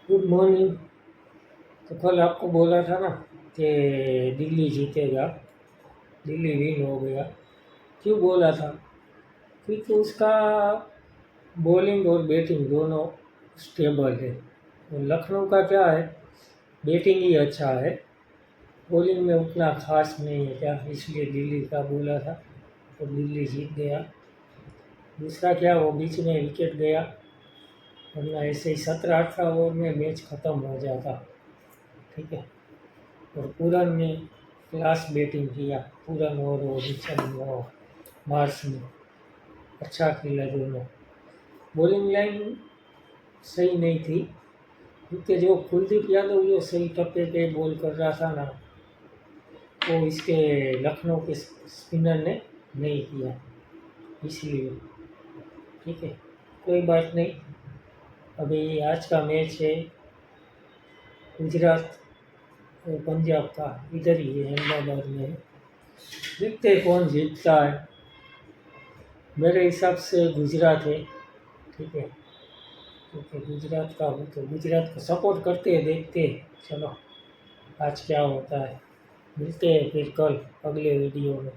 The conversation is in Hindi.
Good morning. तो कल आपको बोला था ना कि दिल्ली जीतेगा, दिल्ली विन हो गया। क्यों बोला था? क्योंकि उसका बॉलिंग और बैटिंग दोनों स्टेबल है। और लखनऊ का क्या है, बैटिंग ही अच्छा है, बॉलिंग में उतना खास नहीं है क्या, इसलिए दिल्ली का बोला था। तो दिल्ली जीत गया। दूसरा क्या, वो बीच में विकेट गया, वरना ऐसे ही 17-18 ओवर में मैच ख़त्म हो जाता। ठीक है। और पूरन ने क्लास बैटिंग किया, पूरन और वो रिचर्ड और मार्श ने अच्छा खेला दोनों। बॉलिंग लाइन सही नहीं थी, क्योंकि जो कुलदीप यादव जो सही टप्पे पे बॉल कर रहा था ना, वो इसके लखनऊ के स्पिनर ने नहीं किया, इसलिए। ठीक है, कोई बात नहीं। अभी आज का मैच है गुजरात और पंजाब का, इधर ही है, अहमदाबाद में है। देखते हैं कौन जीतता है। मेरे हिसाब से गुजरात है। ठीक है, क्योंकि गुजरात का हूँ तो गुजरात को सपोर्ट करते हैं, देखते हैं। चलो आज क्या होता है, मिलते हैं फिर कल अगले वीडियो में।